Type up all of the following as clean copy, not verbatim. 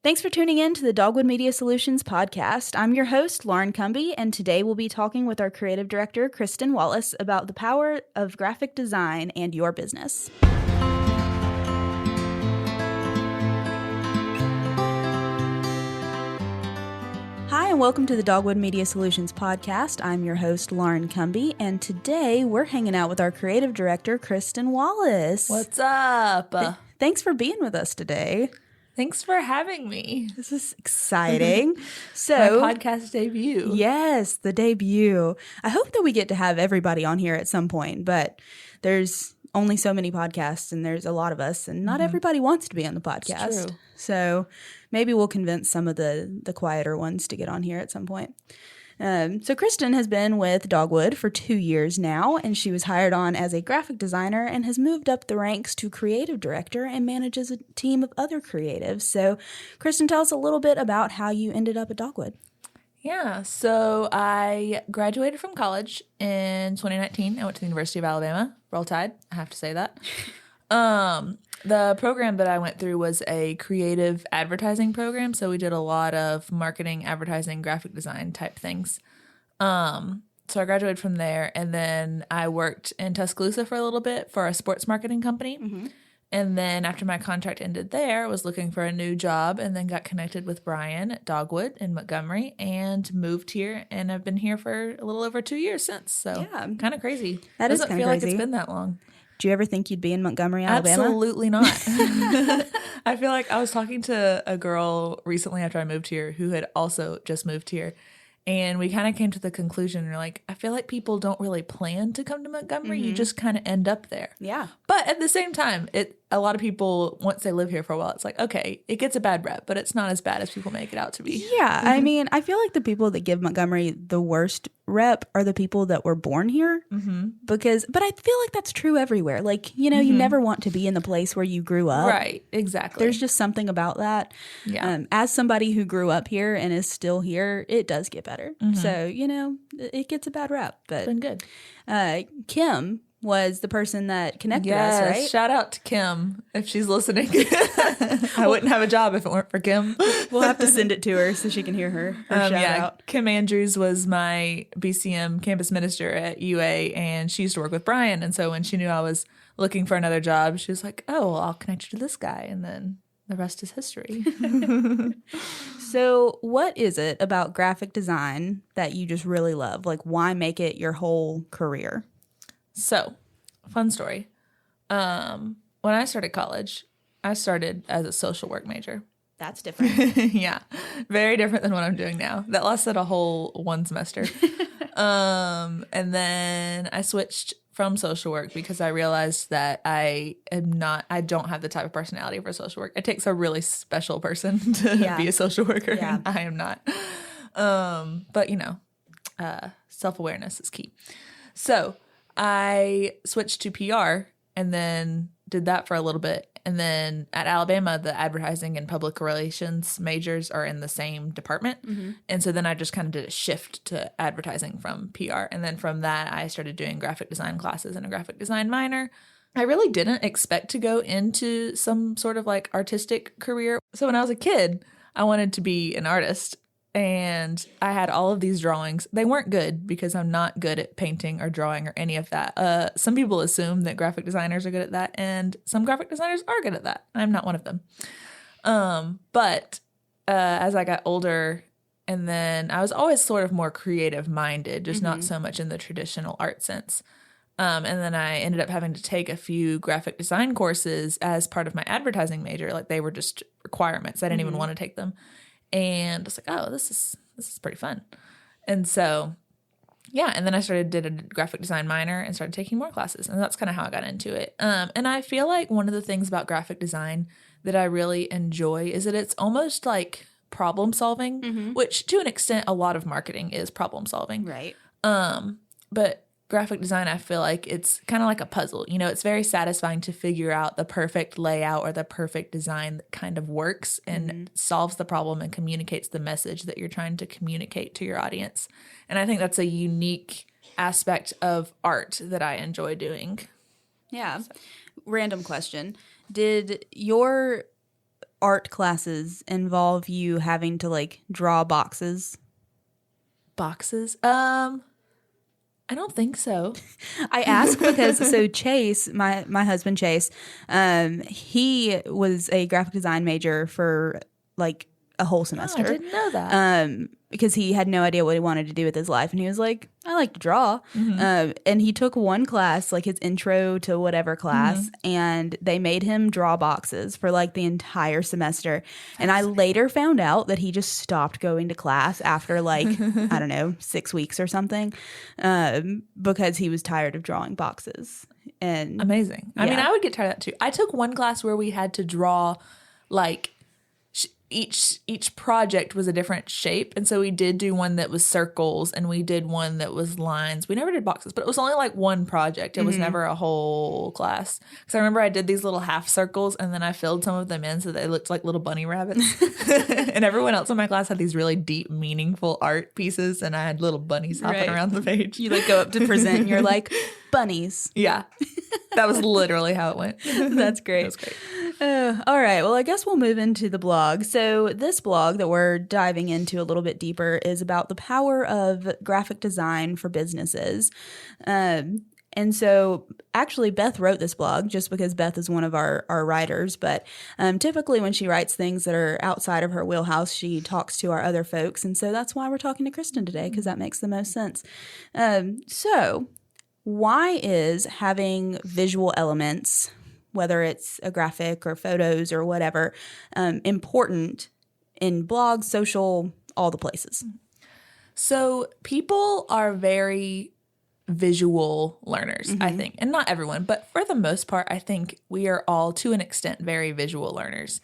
Thanks for tuning in to the Dogwood Media Solutions podcast. I'm your host, Lauren Cumby, and today we'll be talking with our creative director, Kristen Wallace, about the power of graphic design and your business. Hi, and welcome to the Dogwood Media Solutions podcast. I'm your host, Lauren Cumby, and today we're hanging out with our creative director, Kristen Wallace. What's up? Thanks for being with us today. Thanks for having me. This is exciting. My podcast debut. Yes, the debut. I hope that we get to have everybody on here at some point, but there's only so many podcasts and there's a lot of us, and not everybody wants to be on the podcast. It's true. So maybe we'll convince some of the quieter ones to get on here at some point. So Kristen has been with Dogwood for 2 years now, and she was hired on as a graphic designer and has moved up the ranks to creative director and manages a team of other creatives. So Kristen, tell us a little bit about how you ended up at Dogwood. Yeah, so I graduated from college in 2019. I went to the University of Alabama. Roll Tide, I have to say that. The program that I went through was a creative advertising program, so we did a lot of marketing, advertising, graphic design type things. So I graduated from there, and then I worked in Tuscaloosa for a little bit for a sports marketing company. Mm-hmm. And then after my contract ended there, I was looking for a new job and then got connected with Brian at Dogwood in Montgomery and moved here, and I've been here for a little over 2 years since. So yeah, kind of crazy. That is kind of crazy. Doesn't feel like it's been that long. Do you ever think you'd be in Montgomery, Alabama? Absolutely not. I feel like I was talking to a girl recently after I moved here who had also just moved here. And we kind of came to the conclusion, we're like, I feel like people don't really plan to come to Montgomery. Mm-hmm. You just kind of end up there. Yeah. But at the same time, a lot of people, once they live here for a while, it's like, okay, it gets a bad rep, but it's not as bad as people make it out to be. Yeah. I mean, I feel like the people that give Montgomery the worst rep are the people that were born here. Mm-hmm. But I feel like that's true everywhere. Like, you know, you never want to be in the place where you grew up. Right. Exactly. There's just something about that. Yeah. As somebody who grew up here and is still here, it does get better. Mm-hmm. So, you know, it gets a bad rep. But it's been good. Kim was the person that connected us, right? Shout out to Kim if she's listening. I wouldn't have a job if it weren't for Kim. We'll have to send it to her so she can hear her shout out. Kim Andrews was my BCM campus minister at UA, and she used to work with Brian. And so when she knew I was looking for another job, she was like, oh, well, I'll connect you to this guy. And then the rest is history. So what is it about graphic design that you just really love? Like, why make it your whole career? So, fun story. When I started college, I started as a social work major. That's different. Yeah. Very different than what I'm doing now. That lasted a whole one semester. And then I switched from social work because I realized that I don't have the type of personality for social work. It takes a really special person to be a social worker. Yeah. And I am not. But, you know, self-awareness is key. So I switched to PR and then did that for a little bit. And then at Alabama, the advertising and public relations majors are in the same department. Mm-hmm. And so then I just kind of did a shift to advertising from PR. And then from that, I started doing graphic design classes and a graphic design minor. I really didn't expect to go into some sort of like artistic career. So when I was a kid, I wanted to be an artist. And I had all of these drawings. They weren't good because I'm not good at painting or drawing or any of that. Some people assume that graphic designers are good at that, and some graphic designers are good at that. I'm not one of them. But as I got older, and then I was always sort of more creative minded, just not so much in the traditional art sense. And then I ended up having to take a few graphic design courses as part of my advertising major. Like, they were just requirements. I didn't even want to take them. And I was like, oh, this is pretty fun. And so, yeah. And then I did a graphic design minor and started taking more classes. And that's kind of how I got into it. And I feel like one of the things about graphic design that I really enjoy is that it's almost like problem solving, which to an extent, a lot of marketing is problem solving. Right. But graphic design, I feel like it's kind of like a puzzle. You know, it's very satisfying to figure out the perfect layout or the perfect design that kind of works and solves the problem and communicates the message that you're trying to communicate to your audience. And I think that's a unique aspect of art that I enjoy doing. Yeah. So. Random question. Did your art classes involve you having to like draw boxes? Boxes? I don't think so. I ask because so Chase, my husband Chase, he was a graphic design major for like a whole semester. I didn't know that. Because he had no idea what he wanted to do with his life, and he was like, "I like to draw." And he took one class, like his intro to whatever class, and they made him draw boxes for like the entire semester. And I later found out that he just stopped going to class after like I don't know 6 weeks or something, because he was tired of drawing boxes. And amazing. I mean, I would get tired of that too. I took one class where we had to draw like each project was a different shape, and so we did do one that was circles and we did one that was lines. We never did boxes, but it was only like one project. It was never a whole class, because I remember I did these little half circles and then I filled some of them in so they looked like little bunny rabbits. And everyone else in my class had these really deep meaningful art pieces, and I had little bunnies hopping around the page. You like go up to present and you're like, bunnies. Yeah, that was literally how it went. That's great. That was great. All right. Well, I guess we'll move into the blog. So this blog that we're diving into a little bit deeper is about the power of graphic design for businesses. And so actually Beth wrote this blog just because Beth is one of our writers. But typically when she writes things that are outside of her wheelhouse, she talks to our other folks. And so that's why we're talking to Kristen today, because that makes the most sense. So why is having visual elements, whether it's a graphic or photos or whatever, important in blogs, social, all the places? So people are very visual learners, I think. And not everyone, but for the most part, I think we are all, to an extent, very visual learners.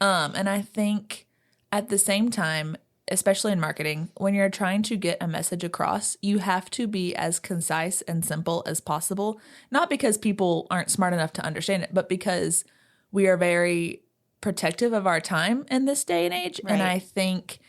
And I think at the same time, especially in marketing, when you're trying to get a message across, you have to be as concise and simple as possible. Not because people aren't smart enough to understand it, but because we are very protective of our time in this day and age. Right. And I think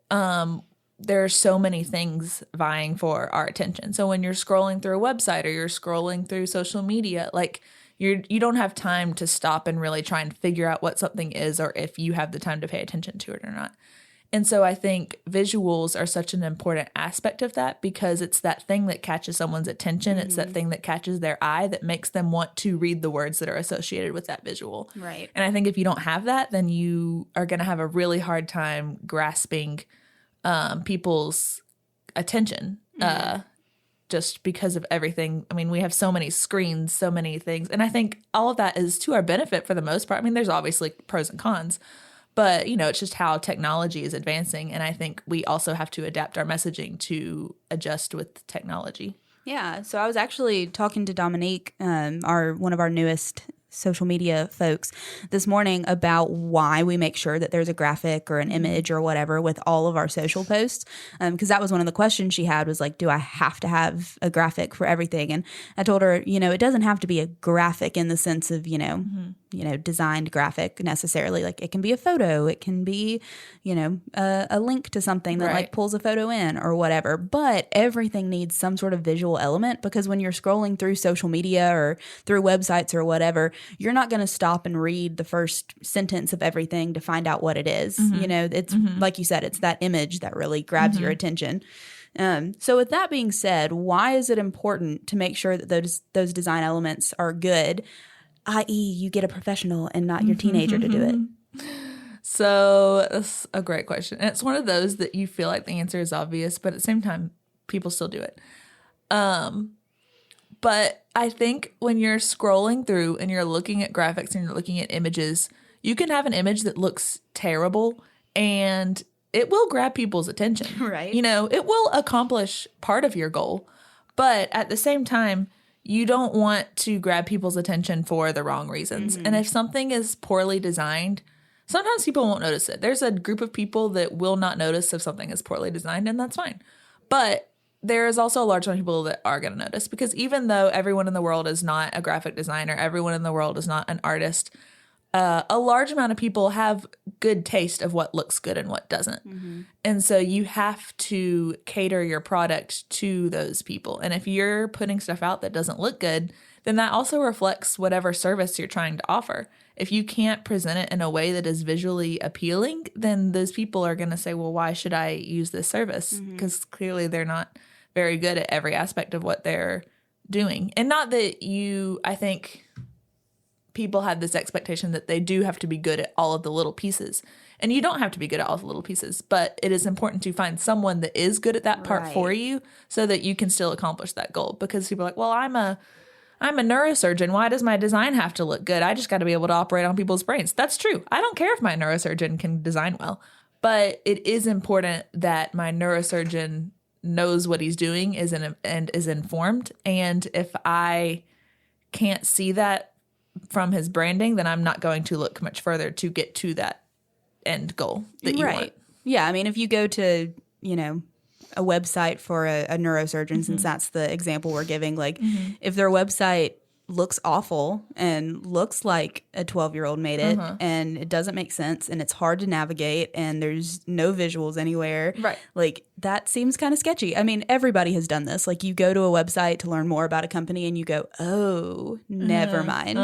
there are so many things vying for our attention. So when you're scrolling through a website or you're scrolling through social media, like you don't have time to stop and really try and figure out what something is, or if you have the time to pay attention to it or not. And so I think visuals are such an important aspect of that, because it's that thing that catches someone's attention. It's that thing that catches their eye that makes them want to read the words that are associated with that visual. Right. And I think if you don't have that, then you are going to have a really hard time grasping people's attention, just because of everything. I mean, we have so many screens, so many things. And I think all of that is to our benefit for the most part. I mean, there's obviously pros and cons. But, you know, it's just how technology is advancing. And I think we also have to adapt our messaging to adjust with technology. Yeah. So I was actually talking to Dominique, one of our newest social media folks, this morning about why we make sure that there's a graphic or an image or whatever with all of our social posts. Because that was one of the questions she had, was like, do I have to have a graphic for everything? And I told her, you know, it doesn't have to be a graphic in the sense of, designed graphic necessarily. Like, it can be a photo, it can be, a link to something that like pulls a photo in or whatever. But everything needs some sort of visual element, because when you're scrolling through social media or through websites or whatever, you're not going to stop and read the first sentence of everything to find out what it is. It's like you said, it's that image that really grabs your attention. So with that being said, why is it important to make sure that those design elements are good, i.e. you get a professional and not your teenager to do it? So that's a great question. And it's one of those that you feel like the answer is obvious, but at the same time, people still do it. But I think when you're scrolling through and you're looking at graphics and you're looking at images, you can have an image that looks terrible and it will grab people's attention. Right. It will accomplish part of your goal. But at the same time, you don't want to grab people's attention for the wrong reasons. And if something is poorly designed, sometimes people won't notice it. There's a group of people that will not notice if something is poorly designed, and that's fine. But there is also a large amount of people that are going to notice, because even though everyone in the world is not a graphic designer, everyone in the world is not an artist, a large amount of people have good taste of what looks good and what doesn't. And so you have to cater your product to those people. And if you're putting stuff out that doesn't look good, then that also reflects whatever service you're trying to offer. if you can't present it in a way that is visually appealing, then those people are going to say, well, why should I use this service? Because clearly they're not very good at every aspect of what they're doing. And not that I think people have this expectation that they do have to be good at all of the little pieces. And you don't have to be good at all the little pieces, but it is important to find someone that is good at that part for you so that you can still accomplish that goal. Because people are like, well, I'm a neurosurgeon. Why does my design have to look good? I just got to be able to operate on people's brains. That's true. I don't care if my neurosurgeon can design well, but it is important that my neurosurgeon knows what he's doing and is informed. And if I can't see that from his branding, then I'm not going to look much further to get to that end goal that you want. Yeah, I mean, if you go to, a website for a neurosurgeon, since that's the example we're giving, like if their website looks awful and looks like a 12-year-old made it and it doesn't make sense and it's hard to navigate and there's no visuals anywhere, like that seems kind of sketchy. I mean, everybody has done this. Like you go to a website to learn more about a company and you go, oh, never mind.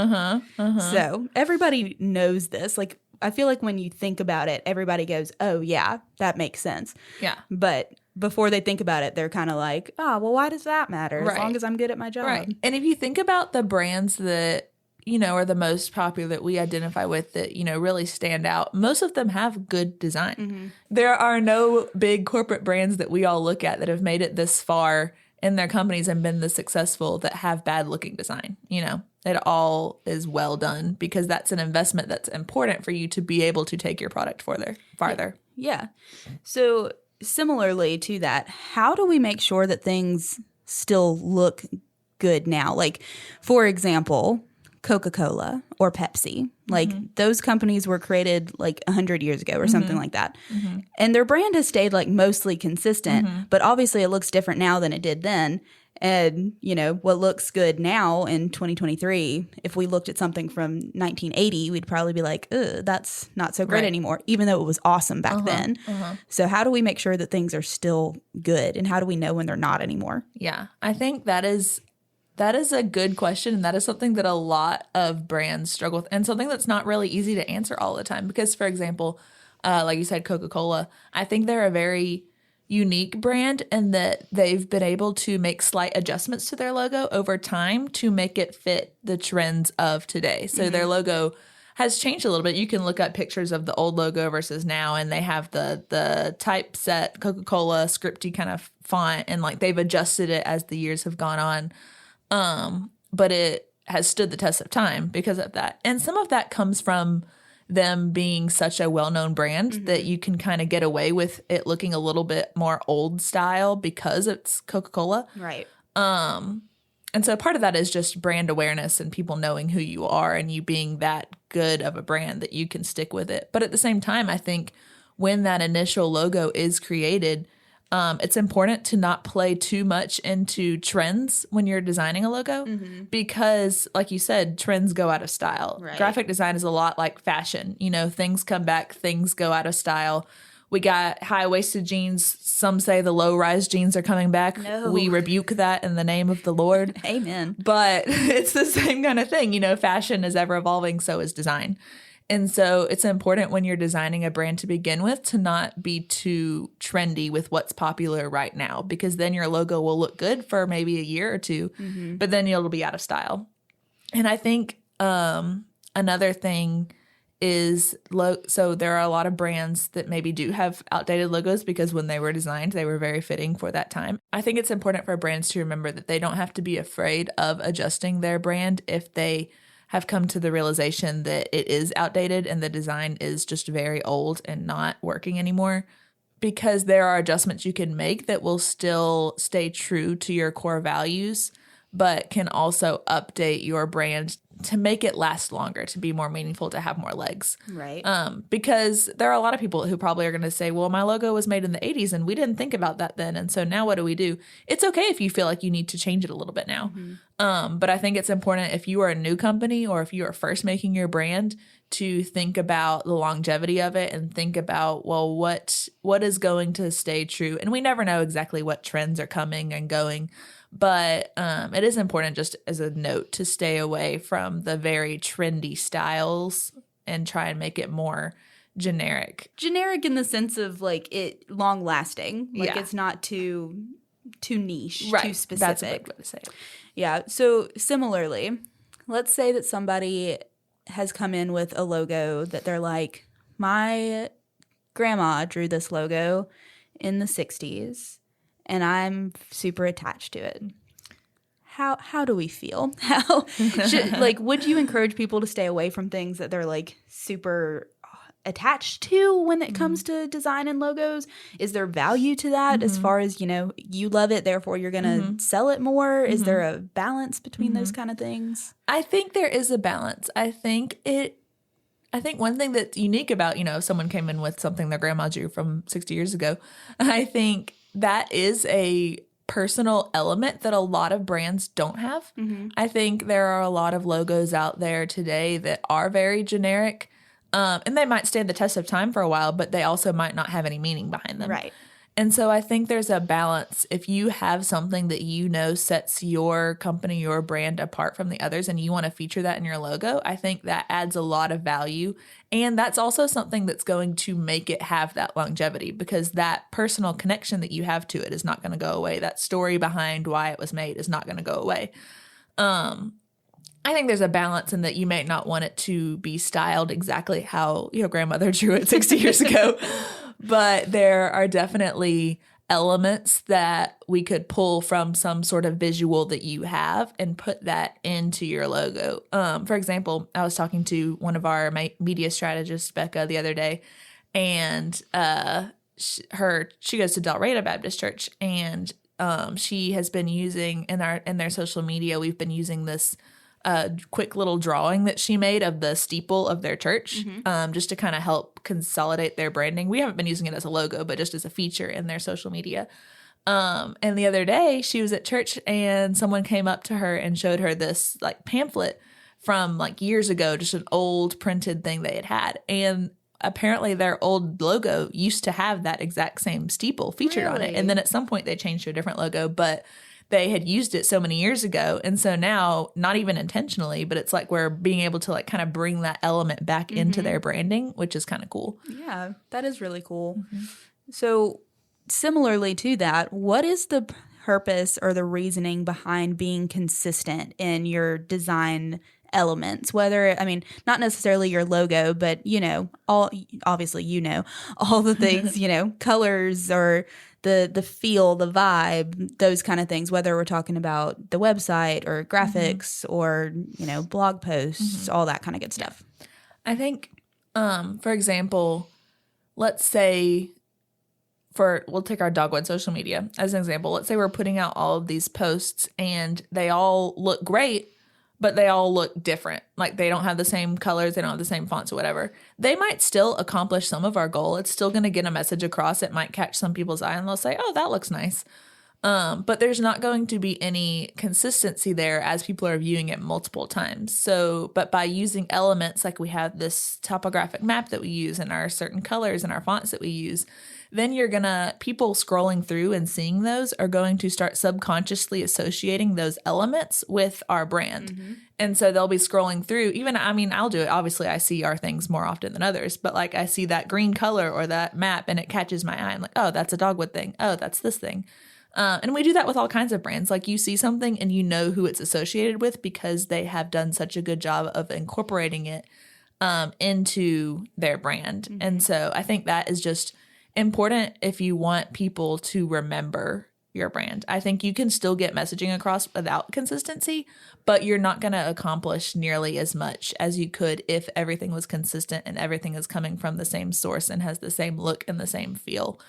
So everybody knows this. Like I feel like when you think about it, everybody goes, oh, yeah, that makes sense. Yeah. But before they think about it, they're kind of like, oh, well, why does that matter? As long as I'm good at my job. Right. And if you think about the brands that, are the most popular that we identify with that, really stand out, most of them have good design. There are no big corporate brands that we all look at that have made it this far in their companies and been this successful that have bad looking design. It all is well done because that's an investment that's important for you to be able to take your product farther. Yeah. So similarly to that, how do we make sure that things still look good now? Like, for example, Coca-Cola or Pepsi, like those companies were created like 100 years ago or something like that. And their brand has stayed like mostly consistent, but obviously it looks different now than it did then. And, what looks good now in 2023, if we looked at something from 1980, we'd probably be like, ugh, that's not so great anymore, even though it was awesome back then. So how do we make sure that things are still good? And how do we know when they're not anymore? Yeah, I think that is a good question. And that is something that a lot of brands struggle with and something that's not really easy to answer all the time. Because, for example, like you said, Coca-Cola, I think they're a very unique brand in that they've been able to make slight adjustments to their logo over time to make it fit the trends of today. So their logo has changed a little bit. You can look up pictures of the old logo versus now, and they have the typeset Coca-Cola scripty kind of font, and like they've adjusted it as the years have gone on. But it has stood the test of time because of that. And some of that comes from them being such a well-known brand that you can kind of get away with it looking a little bit more old style because it's Coca-Cola. Right. And so part of that is just brand awareness and people knowing who you are and you being that good of a brand that you can stick with it. But at the same time, I think when that initial logo is created, it's important to not play too much into trends when you're designing a logo because, like you said, trends go out of style. Right. Graphic design is a lot like fashion. Things come back, things go out of style. We got high-waisted jeans. Some say the low-rise jeans are coming back. No. We rebuke that in the name of the Lord. Amen. But it's the same kind of thing. Fashion is ever evolving, so is design. And so it's important when you're designing a brand to begin with to not be too trendy with what's popular right now, because then your logo will look good for maybe a year or two, but then it'll be out of style. And I think another thing is, so there are a lot of brands that maybe do have outdated logos because when they were designed, they were very fitting for that time. I think it's important for brands to remember that they don't have to be afraid of adjusting their brand if they have come to the realization that it is outdated and the design is just very old and not working anymore, because there are adjustments you can make that will still stay true to your core values, but can also update your brand to make it last longer, to be more meaningful, to have more legs. Right. Because there are a lot of people who probably are going to say, well, my logo was made in the 80s and we didn't think about that then. And so now what do we do? It's okay if you feel like you need to change it a little bit now. But I think it's important if you are a new company or if you are first making your brand to think about the longevity of it and think about, well, what is going to stay true? And we never know exactly what trends are coming and going, but it is important, just as a note, to stay away from the very trendy styles and try and make it more generic. Generic in the sense of like it long lasting. Like Yeah. it's not too niche, Right. too specific. That's a good way to say it. Yeah. So similarly, let's say that somebody has come in with a logo that they're like, my grandma drew this logo in the 60s and I'm super attached to it. How do we feel? Would you encourage people to stay away from things that they're like super attached to when it comes to design and logos? Is there value to that as far as, you love it, therefore you're going to sell it more? Is there a balance between those kind of things? I think there is a balance. I think one thing that's unique about, if someone came in with something their grandma drew from 60 years ago, I think that is a personal element that a lot of brands don't have. I think there are a lot of logos out there today that are very generic. And they might stand the test of time for a while, but they also might not have any meaning behind them. Right. And so I think there's a balance. If you have something that sets your company, your brand apart from the others, and you want to feature that in your logo, I think that adds a lot of value. And that's also something that's going to make it have that longevity, because that personal connection that you have to it is not going to go away. That story behind why it was made is not going to go away. I think there's a balance in that you may not want it to be styled exactly how your grandmother drew it 60 years ago, but there are definitely elements that we could pull from some sort of visual that you have and put that into your logo. For example, I was talking to one of our media strategists, Becca, the other day, and she goes to Del Rey Baptist Church, and she has been using in their social media, we've been using this quick little drawing that she made of the steeple of their church, just to kind of help consolidate their branding. We haven't been using it as a logo, but just as a feature in their social media. And the other day she was at church and someone came up to her and showed her this like pamphlet from like years ago, just an old printed thing they had. And apparently their old logo used to have that exact same steeple featured on it. And then at some point they changed to a different logo, but they had used it so many years ago. And so now, not even intentionally, but it's like we're being able to like kind of bring that element back into their branding, which is kind of cool. Yeah, that is really cool. So similarly to that, what is the purpose or the reasoning behind being consistent in your design elements? Whether, I mean, not necessarily your logo, but, all the things, colors or the feel, the vibe, those kind of things, whether we're talking about the website or graphics or, blog posts, all that kind of good stuff. I think, for example, let's say we'll take our Dogwood social media as an example. Let's say we're putting out all of these posts and they all look great, but they all look different. Like they don't have the same colors, they don't have the same fonts or whatever. They might still accomplish some of our goal. It's still going to get a message across. It might catch some people's eye and they'll say, oh, that looks nice. But there's not going to be any consistency there as people are viewing it multiple times. But by using elements, like we have this topographic map that we use and our certain colors and our fonts that we use, then people scrolling through and seeing those are going to start subconsciously associating those elements with our brand. And so they'll be scrolling through. I'll do it. Obviously, I see our things more often than others, but like I see that green color or that map and it catches my eye. I'm like, oh, that's a Dogwood thing. Oh, that's this thing. And we do that with all kinds of brands. Like you see something and you know who it's associated with because they have done such a good job of incorporating it into their brand. And so I think that is just important if you want people to remember your brand. I think you can still get messaging across without consistency, but you're not going to accomplish nearly as much as you could if everything was consistent and everything is coming from the same source and has the same look and the same feel.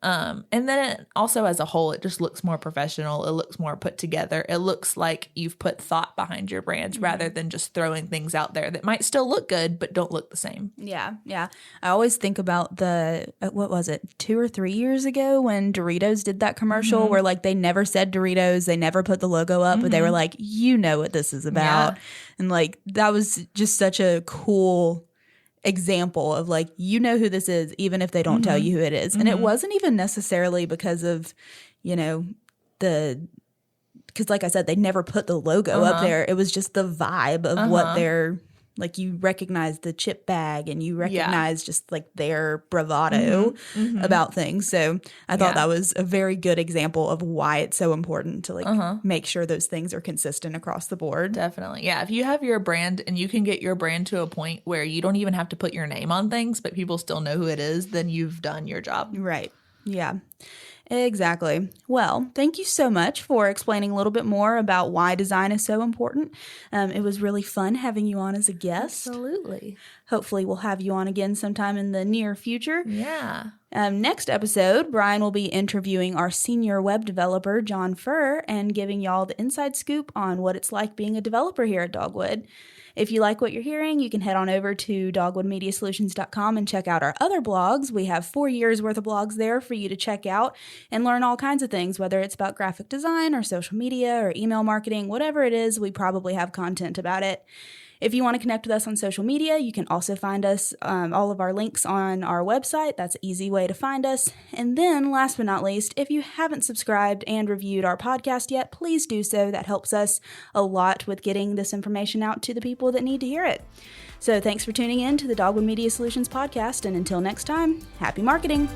And then also as a whole, it just looks more professional. It looks more put together. It looks like you've put thought behind your brand rather than just throwing things out there that might still look good, but don't look the same. Yeah. Yeah. I always think about what was it, 2 or 3 years ago when Doritos did that commercial where like they never said Doritos, they never put the logo up, but they were like, what this is about. Yeah. And like, that was just such a cool example of like, you know who this is, even if they don't tell you who it is. And it wasn't even necessarily because of, you know, because like I said, they never put the logo up there. It was just the vibe of what they're, like, you recognize the chip bag and you recognize just like their bravado about things. So I thought that was a very good example of why it's so important to like make sure those things are consistent across the board. Definitely. Yeah. If you have your brand and you can get your brand to a point where you don't even have to put your name on things, but people still know who it is, then you've done your job. Right. Yeah. Exactly. Well, thank you so much for explaining a little bit more about why design is so important. It was really fun having you on as a guest. Absolutely. Hopefully we'll have you on again sometime in the near future. Yeah. Next episode, Brian will be interviewing our senior web developer, John Furr, and giving y'all the inside scoop on what it's like being a developer here at Dogwood. If you like what you're hearing, you can head on over to dogwoodmediasolutions.com and check out our other blogs. We have 4 years worth of blogs there for you to check out and learn all kinds of things, whether it's about graphic design or social media or email marketing, whatever it is, we probably have content about it. If you want to connect with us on social media, you can also find us, all of our links on our website. That's an easy way to find us. And then, last but not least, if you haven't subscribed and reviewed our podcast yet, please do so. That helps us a lot with getting this information out to the people that need to hear it. So thanks for tuning in to the Dogwood Media Solutions podcast. And until next time, happy marketing.